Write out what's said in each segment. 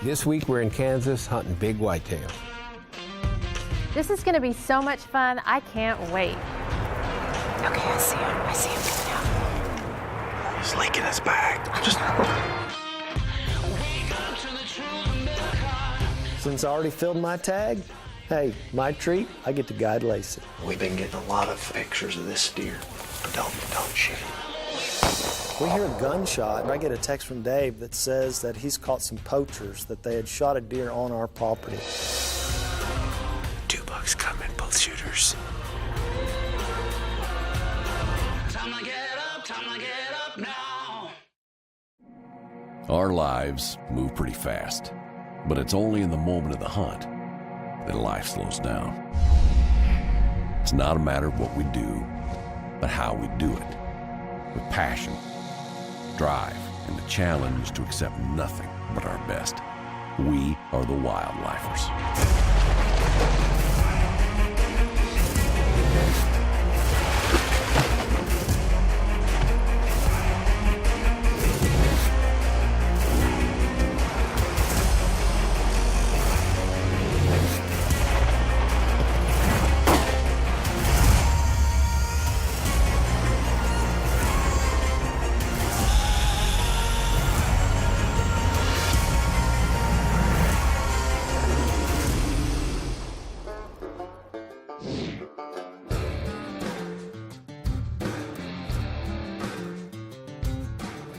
This week we're in Kansas hunting big whitetails. This is going to be so much fun. I can't wait. Okay, I see him coming out. He's leaking his bag. Since I already filled my tag, hey, my treat, I get to guide Lacey. We've been getting a lot of pictures of this deer. Don't shoot him. We hear a gunshot, and I get a text from Dave that says that he's caught some poachers, that they had shot a deer on our property. 2 bucks coming, both shooters. Time to get up now. Our lives move pretty fast, but it's only in the moment of the hunt that life slows down. It's not a matter of what we do, but how we do it. With passion, drive, and the challenge to accept nothing but our best. We are the wildlifers.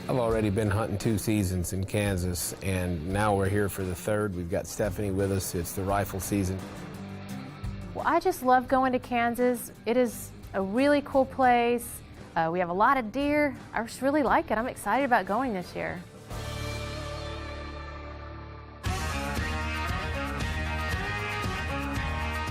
I've already been hunting 2 seasons in Kansas, and now we're here for the 3rd. We've got Stephanie with us. It's the rifle season. Well, I just love going to Kansas. It is a really cool place. We have a lot of deer. I just really like it. I'm excited about going this year.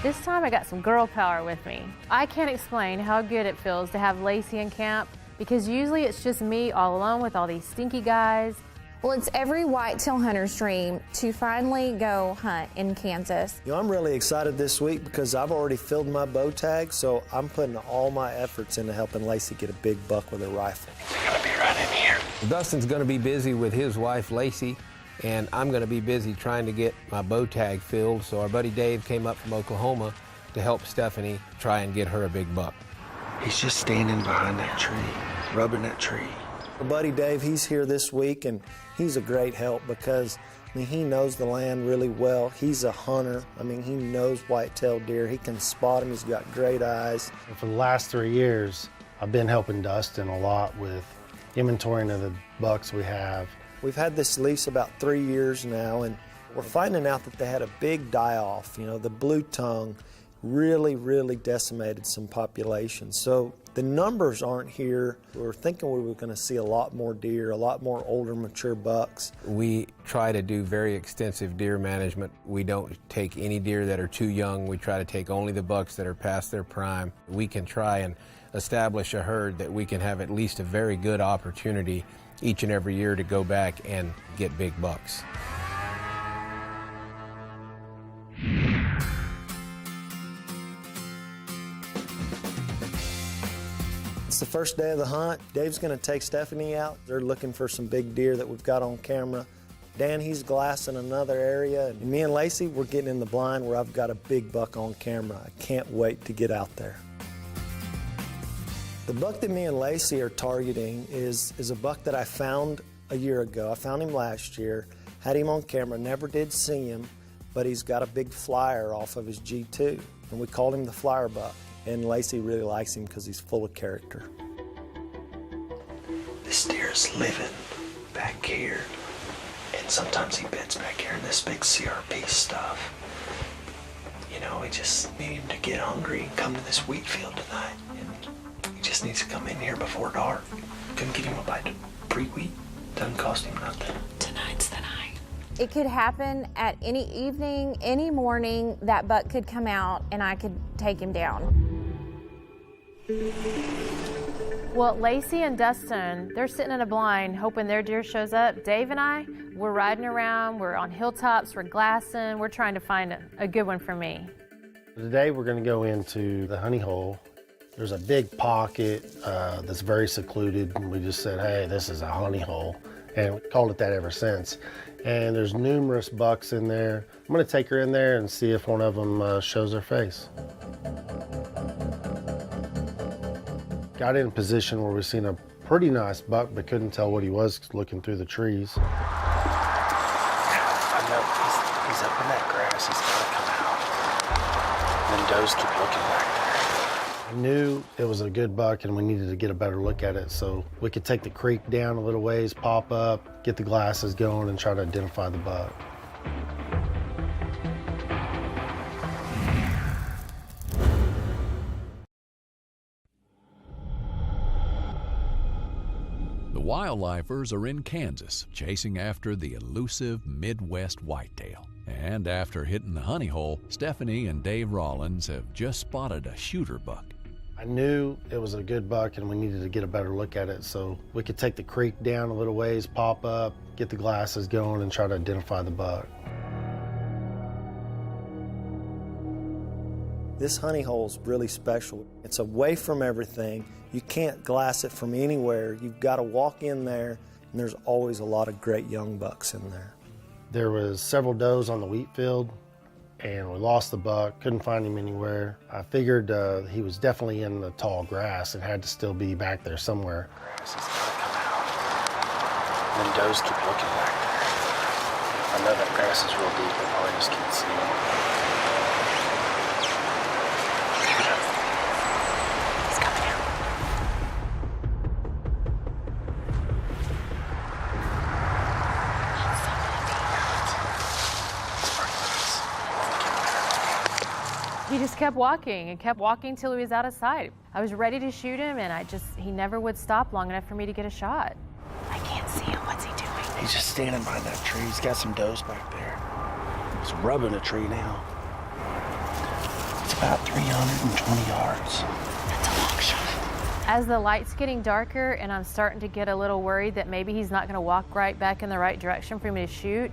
This time I got some girl power with me. I can't explain how good it feels to have Lacey in camp, because usually it's just me all alone with all these stinky guys. Well, it's every whitetail hunter's dream to finally go hunt in Kansas. You know, I'm really excited this week because I've already filled my bow tag, so I'm putting all my efforts into helping Lacey get a big buck with a rifle. They're gonna be right in here. Dustin's going to be busy with his wife, Lacey, and I'm going to be busy trying to get my bow tag filled, so our buddy Dave came up from Oklahoma to help Stephanie try and get her a big buck. He's just standing behind that tree, rubbing that tree. Our buddy Dave, he's here this week, and he's a great help because, I mean, he knows the land really well. He's a hunter. I mean, he knows whitetail deer. He can spot them. He's got great eyes. For the last 3 years, I've been helping Dustin a lot with inventorying of the bucks we have. We've had this lease about 3 years now, and we're finding out that they had a big die-off. You know, the blue tongue really decimated some populations. So the numbers aren't here. We were thinking we were going to see a lot more deer, a lot more older, mature bucks. We try to do very extensive deer management. We don't take any deer that are too young. We try to take only the bucks that are past their prime. We can try and establish a herd that we can have at least a very good opportunity each and every year to go back and get big bucks. It's the first day of the hunt. Dave's going to take Stephanie out. They're looking for some big deer that we've got on camera. Dan, he's glassing another area. And me and Lacey, we're getting in the blind where I've got a big buck on camera. I can't wait to get out there. The buck that me and Lacey are targeting is a buck that I found a year ago. I found him last year, had him on camera, never did see him, but he's got a big flyer off of his G2, and we called him the flyer buck. And Lacey really likes him because he's full of character. This deer is living back here, and sometimes he beds back here in this big CRP stuff. You know, we just need him to get hungry and come to this wheat field tonight. And he just needs to come in here before dark. Couldn't give him a bite of pre-wheat. Doesn't cost him nothing. Tonight's the night. It could happen at any evening, any morning. That buck could come out and I could take him down. Well, Lacey and Dustin, they're sitting in a blind hoping their deer shows up. Dave and I, we're riding around, we're on hilltops, we're glassing, we're trying to find a good one for me. Today we're going to go into the honey hole. There's a big pocket that's very secluded, and we just said, hey, this is a honey hole. and called it that ever since. And there's numerous bucks in there. I'm gonna take her in there and see if one of them shows their face. Got in a position where we've seen a pretty nice buck, but couldn't tell what he was looking through the trees. I know he's up in that grass. He's gotta come out. And then does keep looking back there. I knew it was a good buck and we needed to get a better look at it so we could take the creek down a little ways, pop up, get the glasses going, and try to identify the buck. The wildlifers are in Kansas chasing after the elusive Midwest whitetail. And after hitting the honey hole, Stephanie and Dave Rollins have just spotted a shooter buck. I knew it was a good buck and we needed to get a better look at it so we could take the creek down a little ways, pop up, get the glasses going, and try to identify the buck. This honey hole is really special. It's away from everything. You can't glass it from anywhere. You've got to walk in there, and there's always a lot of great young bucks in there. There was several does on the wheat field, and we lost the buck, couldn't find him anywhere. I figured he was definitely in the tall grass and had to still be back there somewhere. Grass, he's gotta come out. And then does keep looking back there. I know that grass is real deep, but I just can't see him. He's coming out. He just kept walking and kept walking till he was out of sight. I was ready to shoot him, and he never would stop long enough for me to get a shot. I can't see him. What's he doing? He's just standing by that tree. He's got some does back there. He's rubbing a tree now. It's about 320 yards. That's a long shot. As the light's getting darker and I'm starting to get a little worried that maybe he's not going to walk right back in the right direction for me to shoot,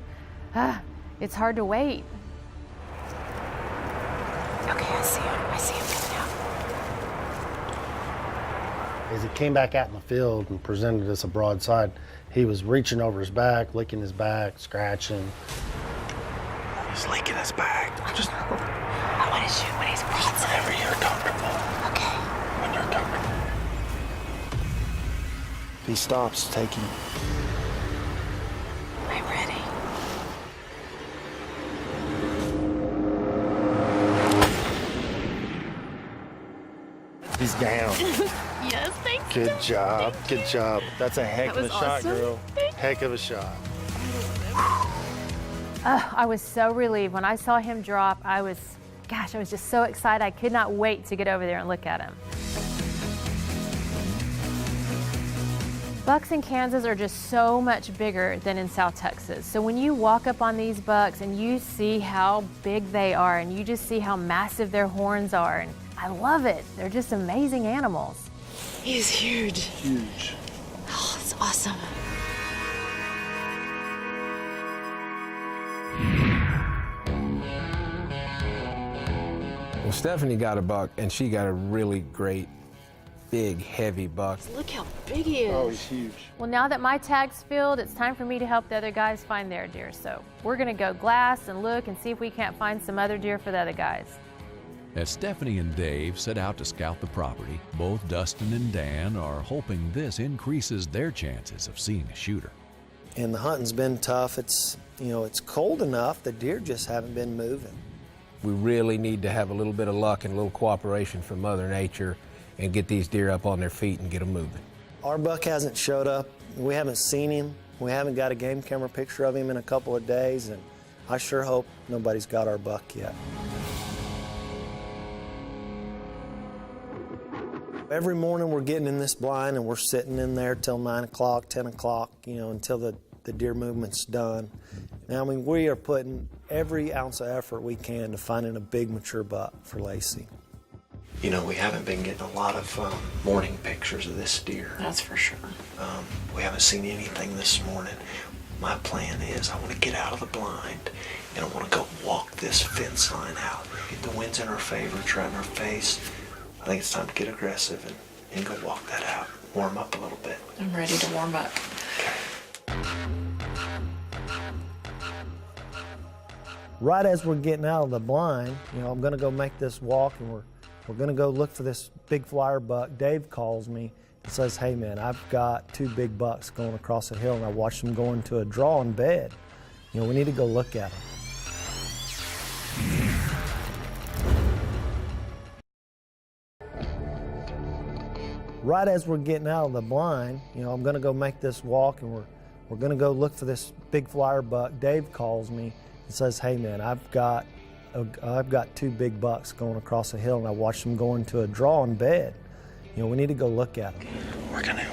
it's hard to wait. Okay, I see him. I see him coming out. As he came back out in the field and presented us a broadside, he was reaching over his back, licking his back, scratching. He's licking his back. I want to shoot when he's broadside. Whenever you're comfortable. Okay. When you're comfortable. If he stops, take him. I'm ready. He's down. Yes, thanks. Good job. Good job. That's a heck of a shot, awesome. girl. Heck of a shot. I was so relieved. When I saw him drop, I was just so excited. I could not wait to get over there and look at him. Bucks in Kansas are just so much bigger than in South Texas. So when you walk up on these bucks and you see how big they are and you just see how massive their horns are, and I love it. They're just amazing animals. He's huge. Huge. Oh, it's awesome. Well, Stephanie got a buck, and she got a really great, big, heavy buck. Look how big he is. Oh, he's huge. Well, now that my tag's filled, it's time for me to help the other guys find their deer. So we're gonna go glass and look and see if we can't find some other deer for the other guys. As Stephanie and Dave set out to scout the property, both Dustin and Dan are hoping this increases their chances of seeing a shooter. And the hunting's been tough. It's cold enough. The deer just haven't been moving. We really need to have a little bit of luck and a little cooperation from Mother Nature and get these deer up on their feet and get them moving. Our buck hasn't showed up. We haven't seen him. We haven't got a game camera picture of him in a couple of days, and I sure hope nobody's got our buck yet. Every morning we're getting in this blind and we're sitting in there till 9 o'clock, 10 o'clock, until the deer movement's done. Now, we are putting every ounce of effort we can to finding a big mature buck for Lacey. We haven't been getting a lot of morning pictures of this deer. That's for sure. We haven't seen anything this morning. My plan is I want to get out of the blind and I want to go walk this fence line out. Get the winds in our favor, try in our face. I think it's time to get aggressive and go walk that out. Warm up a little bit. I'm ready to warm up. Okay. Right as we're getting out of the blind, I'm going to go make this walk, and we're going to go look for this big flyer buck. Dave calls me and says, "Hey man, I've got 2 big bucks going across a hill, and I watched them go into a draw in bed. We need to go look at them." Right as we're getting out of the blind, I'm going to go make this walk, and we're going to go look for this big flyer buck. Dave calls me and says, "Hey man, I've got 2 big bucks going across a hill, and I watched them go into a draw in bed. We need to go look at them." We're gonna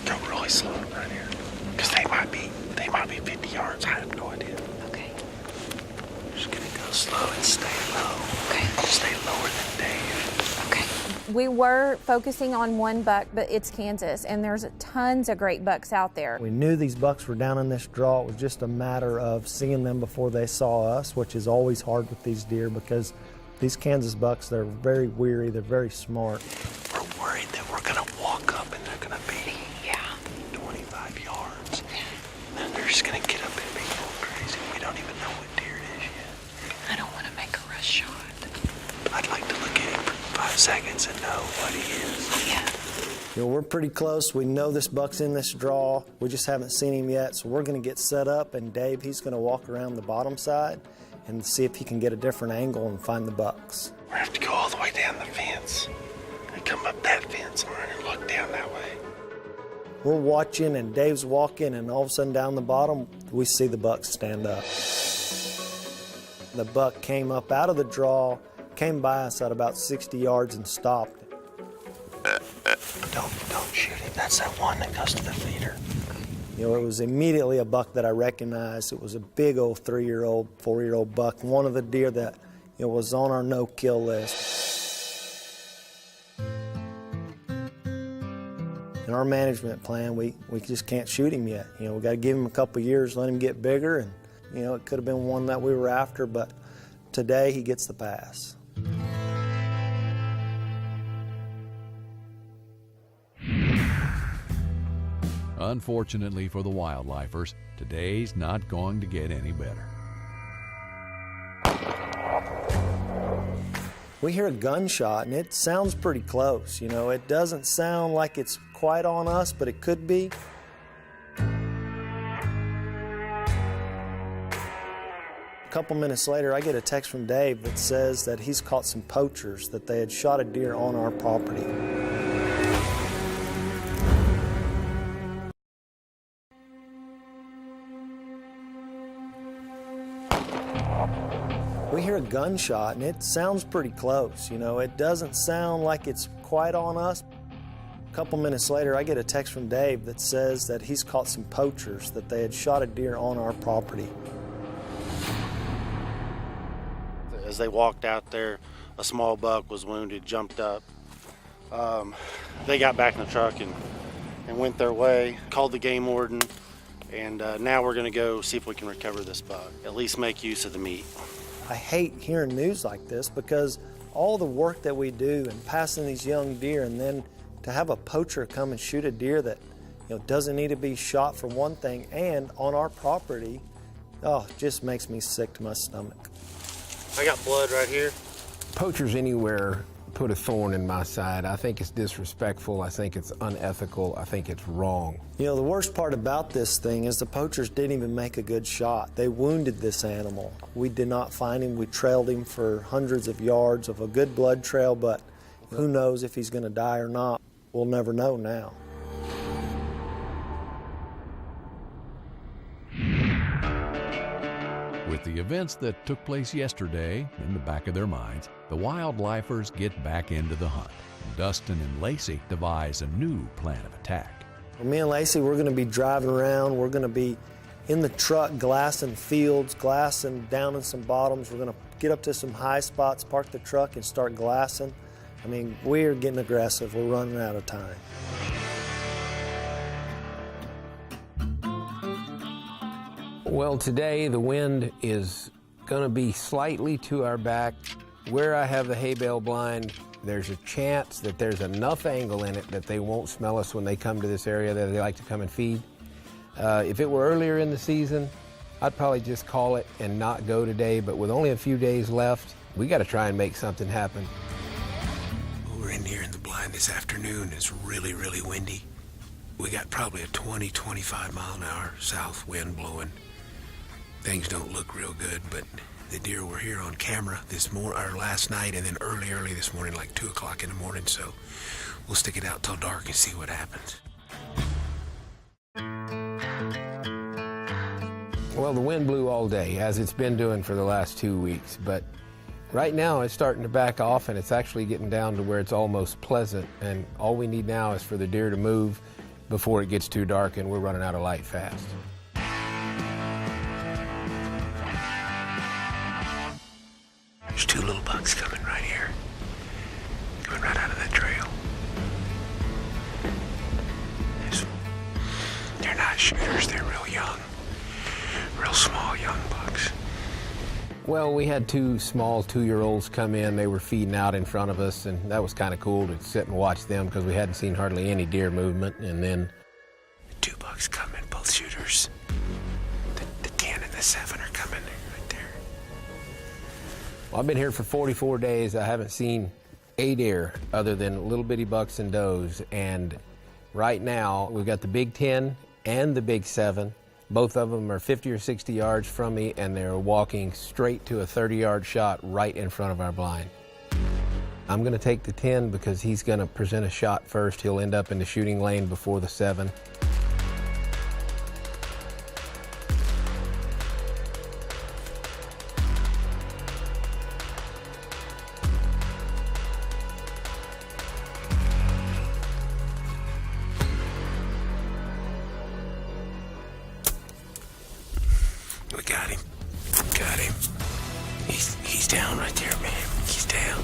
go really slow right here, because they might be 50 yards. I have no idea. Okay. Just gonna go slow and stay low. Okay. Stay lower than Dave. Okay. We were focusing on one buck, but it's Kansas, and there's tons of great bucks out there. We knew these bucks were down in this draw. It was just a matter of seeing them before they saw us, which is always hard with these deer because these Kansas bucks, they're very weary, they're very smart. We're worried that we're gonna walk up and they're gonna be 25 yards. And then they're just gonna get up and be going crazy. We don't even know what deer it is yet. I don't want to make a rush shot. I'd like to look at him for 5 seconds and know what he is. Yeah. We're pretty close. We know this buck's in this draw. We just haven't seen him yet, so we're going to get set up, and Dave, he's going to walk around the bottom side and see if he can get a different angle and find the bucks. We have to go all the way down the fence and come up that fence line and look down that way. We're watching, and Dave's walking, and all of a sudden down the bottom, we see the buck stand up. The buck came up out of the draw, came by us at about 60 yards and stopped. Don't shoot him. That's that one that goes to the feeder. It was immediately a buck that I recognized. It was a big old 3-year-old, 4-year-old buck, one of the deer that was on our no-kill list. In our management plan, we just can't shoot him yet. We got to give him a couple years, let him get bigger, and it could have been one that we were after, but today he gets the pass. Unfortunately for the wildlifers, today's not going to get any better. We hear a gunshot, and it sounds pretty close. It doesn't sound like it's quite on us, but it could be. A couple minutes later, I get a text from Dave that says that he's caught some poachers, that they had shot a deer on our property. We hear a gunshot, and it sounds pretty close. It doesn't sound like it's quite on us. A couple minutes later, I get a text from Dave that says that he's caught some poachers, that they had shot a deer on our property. As they walked out there, a small buck was wounded, jumped up. They got back in the truck and went their way, called the game warden, and now we're going to go see if we can recover this buck, at least make use of the meat. I hate hearing news like this because all the work that we do in passing these young deer, and then to have a poacher come and shoot a deer that doesn't need to be shot for one thing, and on our property, it just makes me sick to my stomach. I got blood right here. Poachers anywhere put a thorn in my side. I think it's disrespectful. I think it's unethical. I think it's wrong. The worst part about this thing is the poachers didn't even make a good shot. They wounded this animal. We did not find him. We trailed him for hundreds of yards of a good blood trail, but who knows if he's going to die or not. We'll never know now. With the events that took place yesterday in the back of their minds, the wildlifers get back into the hunt. Dustin and Lacey devise a new plan of attack. Me and Lacey, we're going to be driving around. We're going to be in the truck glassing fields, glassing down in some bottoms. We're going to get up to some high spots, park the truck, and start glassing. We're getting aggressive. We're running out of time. Well, today the wind is going to be slightly to our back. Where I have the hay bale blind, there's a chance that there's enough angle in it that they won't smell us when they come to this area that they like to come and feed. If it were earlier in the season, I'd probably just call it and not go today, but with only a few days left, we got to try and make something happen. We're in here in the blind this afternoon. It's really, really windy. We got probably a 20, 25 mile an hour south wind blowing. Things don't look real good, but the deer were here on camera last night, and then early this morning, like 2 o'clock in the morning, so we'll stick it out till dark and see what happens. Well, the wind blew all day, as it's been doing for the last 2 weeks, but right now it's starting to back off, and it's actually getting down to where it's almost pleasant, and all we need now is for the deer to move before it gets too dark and we're running out of light fast. There's 2 little bucks coming right here, coming right out of that trail. They're not shooters, they're real young, real small young bucks. Well, we had 2 small 2-year-olds come in. They were feeding out in front of us, and that was kind of cool to sit and watch them because we hadn't seen hardly any deer movement. And then 2 bucks coming, both shooters. The 10 and the 7 are coming right there. Well, I've been here for 44 days. I haven't seen a deer other than little bitty bucks and does. And right now, we've got the big 10 and the big 7. Both of them are 50 or 60 yards from me, and they're walking straight to a 30-yard shot right in front of our blind. I'm going to take the 10 because he's going to present a shot first. He'll end up in the shooting lane before the 7. We got him. Got him. He's down right there, man. He's down.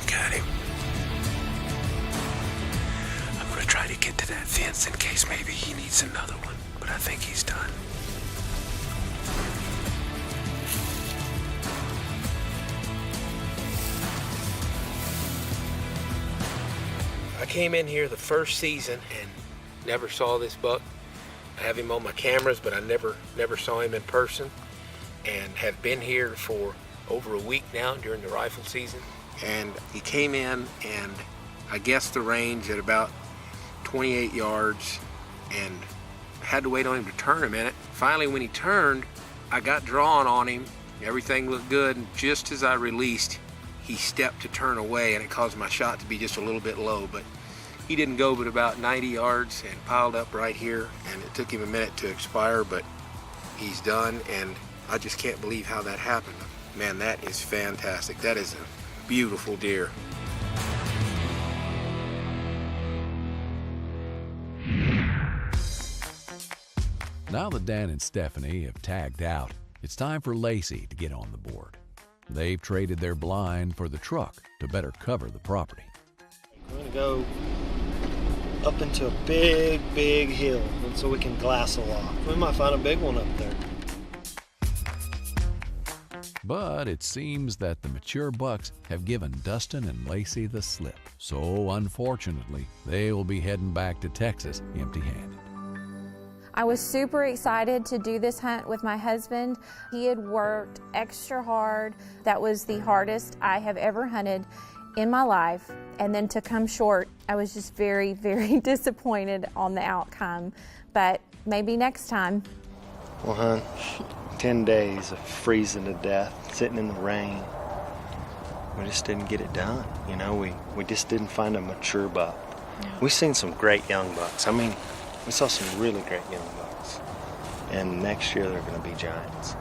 Got him. I'm gonna try to get to that fence in case maybe he needs another one, but I think he's done. I came in here the first season and never saw this buck. I have him on my cameras, but I never saw him in person, and have been here for over a week now during the rifle season. And he came in, and I guessed the range at about 28 yards, and had to wait on him to turn a minute. Finally, when he turned, I got drawn on him. Everything looked good, and just as I released, he stepped to turn away, and it caused my shot to be just a little bit low. But he didn't go but about 90 yards and piled up right here, and it took him a minute to expire, but he's done, and I just can't believe how that happened. Man, that is fantastic. That is a beautiful deer. Now that Dan and Stephanie have tagged out, it's time for Lacey to get on the board. They've traded their blind for the truck to better cover the property. We're going to go up into a big, big hill, and so we can glass a lot. We might find a big one up there. But it seems that the mature bucks have given Dustin and Lacey the slip. So unfortunately, they will be heading back to Texas empty-handed. I was super excited to do this hunt with my husband. He had worked extra hard. That was the hardest I have ever hunted in my life. And then to come short, I was just very, very disappointed on the outcome. But maybe next time. Well, hon, 10 days of freezing to death, sitting in the rain. We just didn't get it done. You know, we just didn't find a mature buck. No. We've seen some great young bucks. I mean, we saw some really great young bucks. And next year they're going to be giants.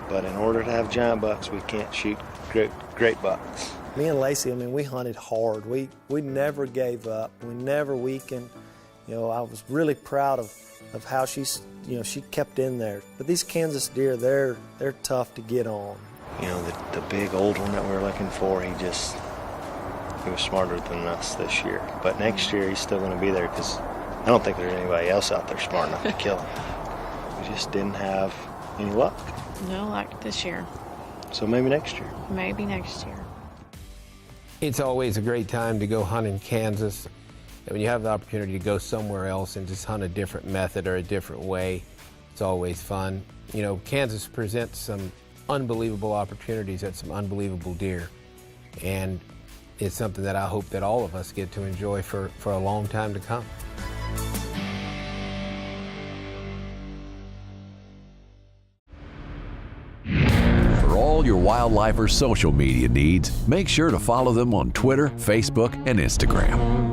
But in order to have giant bucks, we can't shoot great bucks. Me and Lacey, I mean, we hunted hard. We never gave up. We never weakened. You know, I was really proud of how she kept in there. But these Kansas deer, they're tough to get on. You know, the big old one that we were looking for, he was smarter than us this year. But next year he's still going to be there because I don't think there's anybody else out there smart enough to kill him. We just didn't have any luck. No luck this year. So maybe next year. Maybe next year. It's always a great time to go hunt in Kansas. And when you have the opportunity to go somewhere else and just hunt a different method or a different way, It's always fun. You know, Kansas presents some unbelievable opportunities at some unbelievable deer. And it's something that I hope that all of us get to enjoy for a long time to come. For all your Wildlifers social media needs, make sure to follow them on Twitter, Facebook, and Instagram.